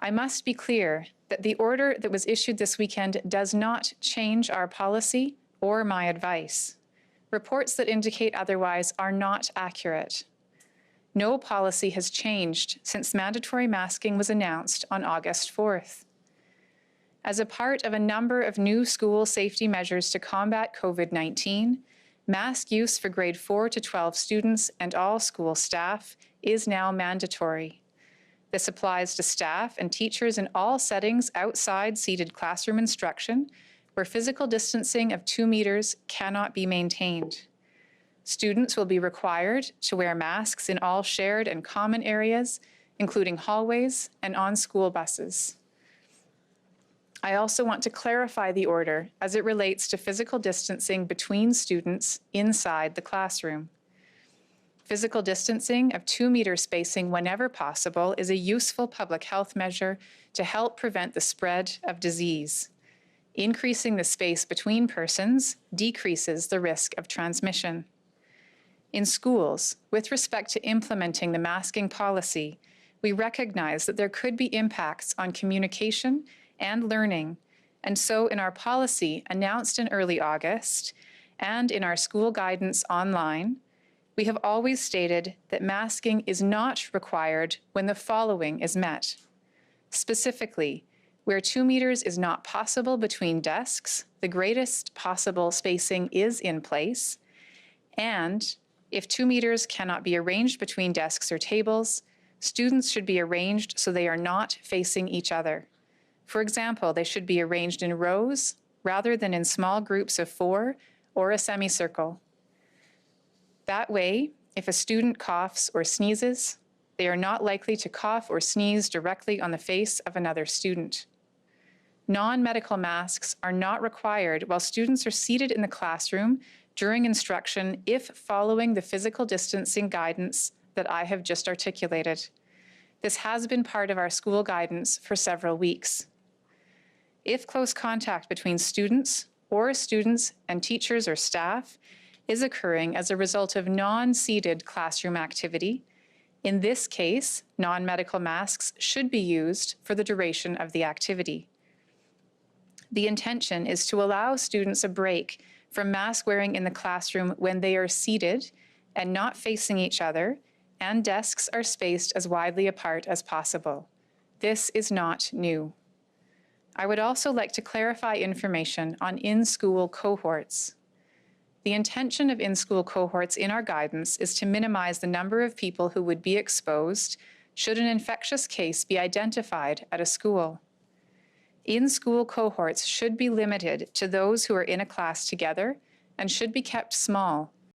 I must be clear that the order that was issued this weekend does not change our policy or my advice. Reports that indicate otherwise are not accurate. No policy has changed since mandatory masking was announced on August 4th. As a part of a number of new school safety measures to combat COVID-19, mask use for grade 4 to 12 students and all school staff is now mandatory. This applies to staff and teachers in all settings outside seated classroom instruction where physical distancing of 2 meters cannot be maintained. Students will be required to wear masks in all shared and common areas, including hallways and on school buses. I also want to clarify the order as it relates to physical distancing between students inside the classroom. Physical distancing of 2 meter spacing whenever possible is a useful public health measure to help prevent the spread of disease. Increasing the space between persons decreases the risk of transmission. In schools, with respect to implementing the masking policy, we recognize that there could be impacts on communication and learning, and so in our policy announced in early August and in our school guidance online, we have always stated that masking is not required when the following is met. Specifically, where 2 meters is not possible between desks, the greatest possible spacing is in place, and if 2 meters cannot be arranged between desks or tables, students should be arranged so they are not facing each other. For example, they should be arranged in rows rather than in small groups of 4 or a semicircle. That way, if a student coughs or sneezes, they are not likely to cough or sneeze directly on the face of another student. Non-medical masks are not required while students are seated in the classroom during instruction if following the physical distancing guidance that I have just articulated. This has been part of our school guidance for several weeks. If close contact between students and teachers or staff is occurring as a result of non-seated classroom activity, in this case, non-medical masks should be used for the duration of the activity. The intention is to allow students a break from mask wearing in the classroom when they are seated and not facing each other, and desks are spaced as widely apart as possible. This is not new. I would also like to clarify information on in-school cohorts. The intention of in-school cohorts in our guidance is to minimize the number of people who would be exposed should an infectious case be identified at a school. In-school cohorts should be limited to those who are in a class together and should be kept small